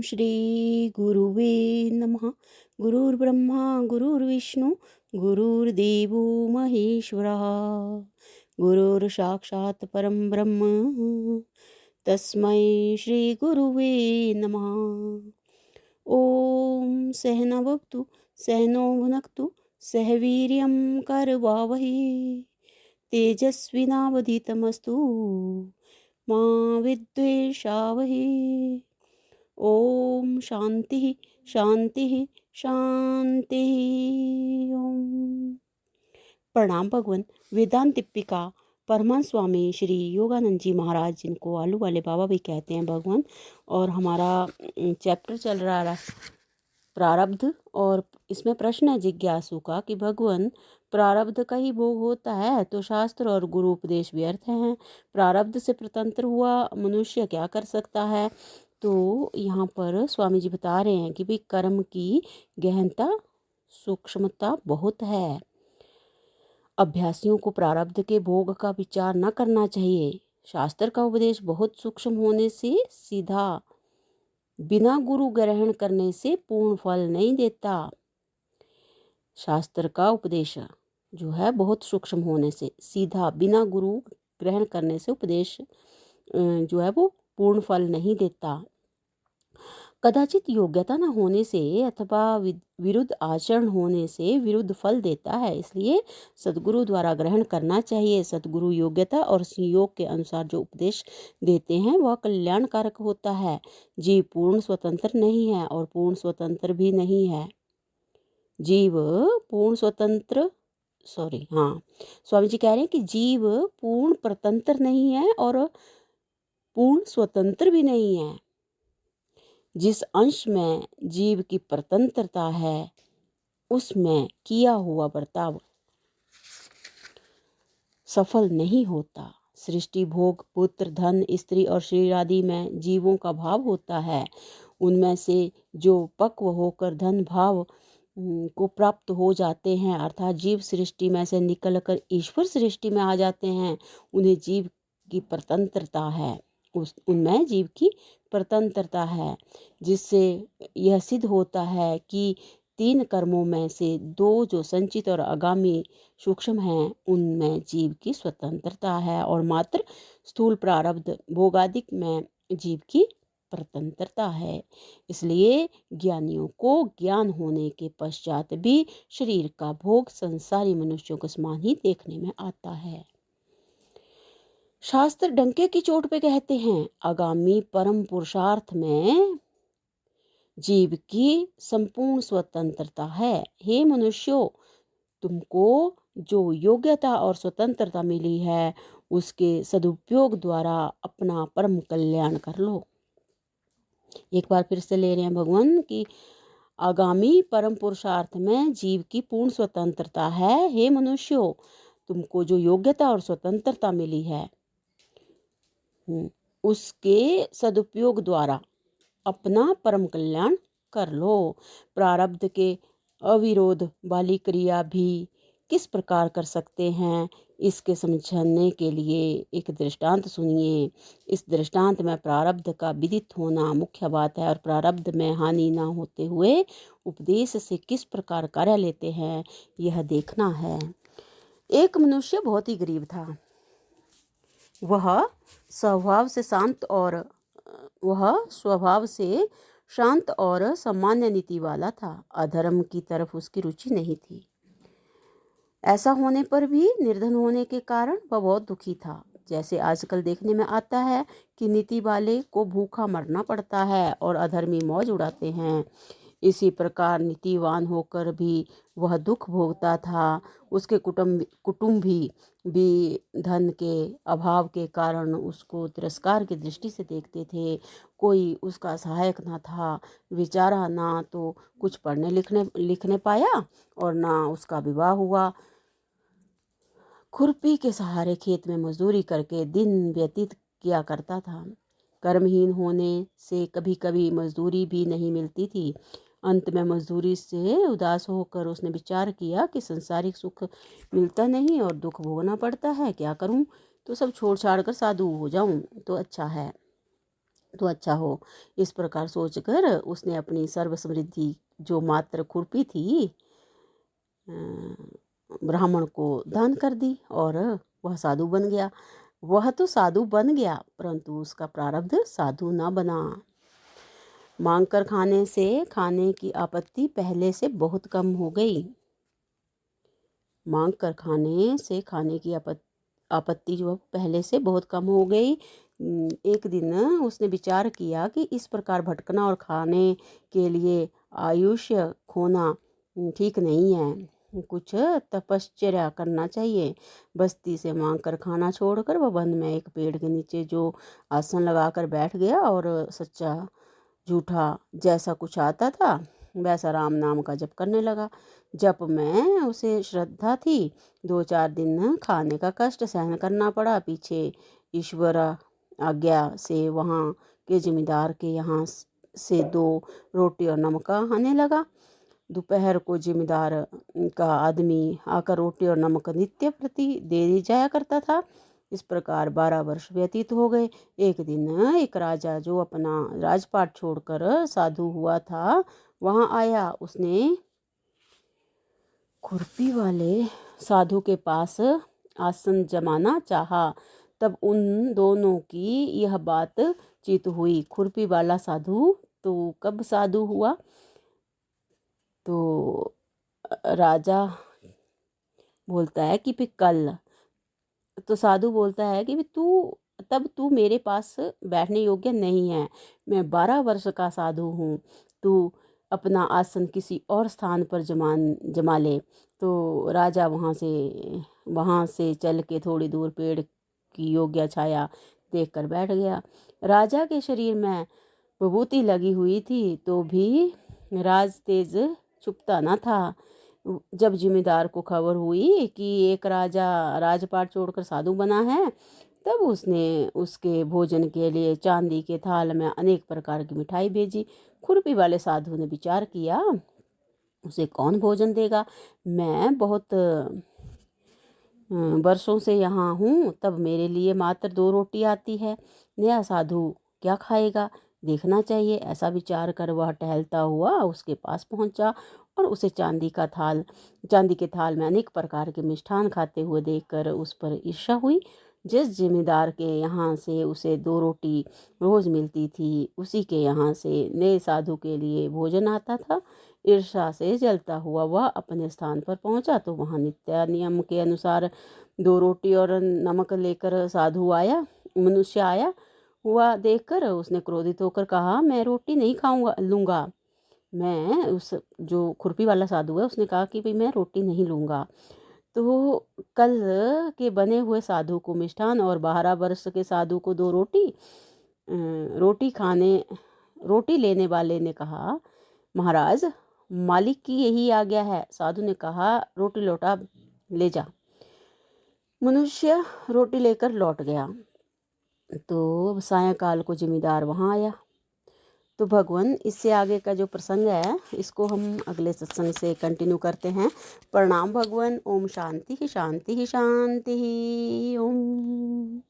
श्री गुरुवे नमः। गुरुर्ब्रह्मा गुरुर्विष्णु गुरुर्देवो महेश्वरः। गुरुर्साक्षात् परं ब्रह्म तस्मै श्री गुरुवे नमः। ओम सहनावतु सहनो भुनक्तु सह वीर्यं करवावहै तेजस्विनावधीतमस्तु मा विद्वेषावहै। ओम शांति शांति शांति। ओम। प्रणाम भगवान। वेदांत दीपिका परमहंस स्वामी श्री योगानंद जी महाराज, जिनको आलू वाले बाबा भी कहते हैं भगवान, और हमारा चैप्टर चल रहा है प्रारब्ध। और इसमें प्रश्न है जिज्ञासु का कि भगवान, प्रारब्ध का ही भोग होता है तो शास्त्र और गुरु उपदेश व्यर्थ हैं। प्रारब्ध से स्वतंत्र हुआ मनुष्य क्या कर सकता है? तो यहाँ पर स्वामी जी बता रहे हैं कि भाई कर्म की गहनता सूक्ष्मता बहुत है। अभ्यासियों को प्रारब्ध के भोग का विचार न करना चाहिए। शास्त्र का उपदेश बहुत सूक्ष्म होने से सीधा बिना गुरु ग्रहण करने से पूर्ण फल नहीं देता। शास्त्र का उपदेश जो है बहुत सूक्ष्म होने से सीधा बिना गुरु ग्रहण करने से उपदेश जो है वो पूर्ण फल नहीं देता। कदाचित योग्यता न होने से अथवा विरुद्ध आचरण होने से विरुद्ध फल देता है, इसलिए सद्गुरु द्वारा ग्रहण करना चाहिए। सद्गुरु योग्यता और संयोग के अनुसार जो उपदेश देते हैं वह कल्याणकारक होता है। जीव पूर्ण स्वतंत्र नहीं है और पूर्ण स्वतंत्र भी नहीं है। जीव पूर्ण स्वतंत्र स्वामी जी कह रहे हैं कि जीव पूर्ण परतंत्र नहीं है और पूर्ण स्वतंत्र भी नहीं है। जिस अंश में जीव की परतंत्रता है उसमें किया हुआ बर्ताव सफल नहीं होता। सृष्टि, भोग, पुत्र, धन, स्त्री और शरीर आदि में जीवों का भाव होता है। उनमें से जो पक्व होकर धन भाव को प्राप्त हो जाते हैं, अर्थात जीव सृष्टि में से निकलकर ईश्वर सृष्टि में आ जाते हैं, उन्हें जीव की परतंत्रता है। उनमें जीव की परतंत्रता है, जिससे यह सिद्ध होता है कि तीन कर्मों में से दो जो संचित और आगामी सूक्ष्म हैं, उनमें जीव की स्वतंत्रता है और मात्र स्थूल प्रारब्ध भोगादिक में जीव की परतंत्रता है। इसलिए ज्ञानियों को ज्ञान होने के पश्चात भी शरीर का भोग संसारी मनुष्यों के समान ही देखने में आता है। शास्त्र डंके की चोट पे कहते हैं, आगामी परम पुरुषार्थ में जीव की संपूर्ण स्वतंत्रता है। हे मनुष्यों, तुमको जो योग्यता और स्वतंत्रता मिली है उसके सदुपयोग द्वारा अपना परम कल्याण कर लो। एक बार फिर से ले रहे हैं भगवान कि आगामी परम पुरुषार्थ में जीव की पूर्ण स्वतंत्रता है। हे मनुष्यों, तुमको जो योग्यता और स्वतंत्रता मिली है उसके सदुपयोग द्वारा अपना परम कल्याण कर लो। प्रारब्ध के अविरोध वाली क्रिया भी किस प्रकार कर सकते हैं, इसके समझने के लिए एक दृष्टांत सुनिए। इस दृष्टांत में प्रारब्ध का विदित होना मुख्य बात है और प्रारब्ध में हानि न होते हुए उपदेश से किस प्रकार कार्य लेते हैं यह देखना है। एक मनुष्य बहुत ही गरीब था। वह स्वभाव से शांत और सामान्य नीति वाला था। अधर्म की तरफ उसकी रुचि नहीं थी। ऐसा होने पर भी निर्धन होने के कारण वह बहुत दुखी था। जैसे आजकल देखने में आता है कि नीति वाले को भूखा मरना पड़ता है और अधर्मी मौज उड़ाते हैं, इसी प्रकार नीतिवान होकर भी वह दुख भोगता था। उसके कुटुंबी भी धन के अभाव के कारण उसको तिरस्कार की दृष्टि से देखते थे। कोई उसका सहायक ना था। बेचारा ना तो कुछ पढ़ने लिखने पाया और ना उसका विवाह हुआ। खुरपी के सहारे खेत में मजदूरी करके दिन व्यतीत किया करता था। कर्महीन होने से कभी कभी मजदूरी भी नहीं मिलती थी। अंत में मजदूरी से उदास होकर उसने विचार किया कि संसारिक सुख मिलता नहीं और दुख भोगना पड़ता है, क्या करूं? तो सब छोड़ छाड़ कर साधु हो जाऊं तो अच्छा है। तो अच्छा हो। इस प्रकार सोचकर उसने अपनी सर्व समृद्धि जो मात्र खुरपी थी अ, ब्राह्मण को दान कर दी और वह साधु बन गया। वह तो साधु बन गया परंतु उसका प्रारब्ध साधु न बना। मांग कर खाने से खाने की आपत्ति पहले से बहुत कम हो गई। मांग कर खाने से खाने की आपत्ति जो पहले से बहुत कम हो गई। एक दिन उसने विचार किया कि इस प्रकार भटकना और खाने के लिए आयुष्य खोना ठीक नहीं है। कुछ तपश्चर्या करना चाहिए। बस्ती से मांग कर खाना छोड़कर वह वन में एक पेड़ के नीचे जो आसन लगाकर बैठ गया और सच्चा झूठा जैसा कुछ आता था वैसा राम नाम का जप करने लगा। जप में उसे श्रद्धा थी। 2-4 दिन खाने का कष्ट सहन करना पड़ा। पीछे ईश्वर आज्ञा से वहाँ के जमींदार के यहाँ से 2 रोटी और नमक आने लगा। दोपहर को जमींदार का आदमी आकर रोटी और नमक नित्य प्रति दे जाया करता था। इस प्रकार 12 वर्ष व्यतीत हो गए। एक दिन एक राजा जो अपना राजपाट छोड़कर साधु हुआ था वहाँ आया। उसने खुरपी वाले साधु के पास आसन जमाना चाहा। तब उन दोनों की यह बात चित हुई। खुरपी वाला साधु तो कब साधु हुआ? तो राजा बोलता है कि फिर कल। तो साधु बोलता है कि तू मेरे पास बैठने योग्य नहीं है। मैं 12 वर्ष का साधु हूँ। तू अपना आसन किसी और स्थान पर जमा ले। तो राजा वहाँ से चल के थोड़ी दूर पेड़ की योग्य छाया देखकर बैठ गया। राजा के शरीर में विभूति लगी हुई थी तो भी राज तेज छुपता न था। जब जिम्मेदार को खबर हुई कि एक राजा राजपाट छोड़कर साधु बना है तब उसने उसके भोजन के लिए चांदी के थाल में अनेक प्रकार की मिठाई भेजी। खुरपी वाले साधु ने विचार किया उसे कौन भोजन देगा। मैं बहुत वर्षों से यहाँ हूँ तब मेरे लिए मात्र 2 रोटी आती है। नया साधु क्या खाएगा, देखना चाहिए। ऐसा विचार कर वह टहलता हुआ उसके पास पहुँचा और उसे चांदी के थाल में अनेक प्रकार के मिष्ठान खाते हुए देखकर उस पर ईर्ष्या हुई। जिस जिम्मेदार के यहाँ से उसे 2 रोटी रोज मिलती थी उसी के यहाँ से नए साधु के लिए भोजन आता था। ईर्ष्या से जलता हुआ वह अपने स्थान पर पहुंचा तो वहाँ नित्य नियम के अनुसार 2 रोटी और नमक लेकर मनुष्य आया हुआ देखकर उसने क्रोधित होकर कहा, मैं रोटी नहीं लूँगा। मैं उस जो खुरपी वाला साधु है उसने कहा कि भाई मैं रोटी नहीं लूँगा। तो कल के बने हुए साधु को मिष्ठान और 12 वर्ष के साधु को 2 रोटी लेने वाले ने कहा, महाराज मालिक की यही आज्ञा है। साधु ने कहा, रोटी लौटा ले जा। मनुष्य रोटी लेकर लौट गया। तो सायंकाल को जमींदार वहाँ आया। तो भगवान इससे आगे का जो प्रसंग है इसको हम अगले सत्संग से कंटिन्यू करते हैं। प्रणाम भगवान। ओम शांति शांति शांति। ओम।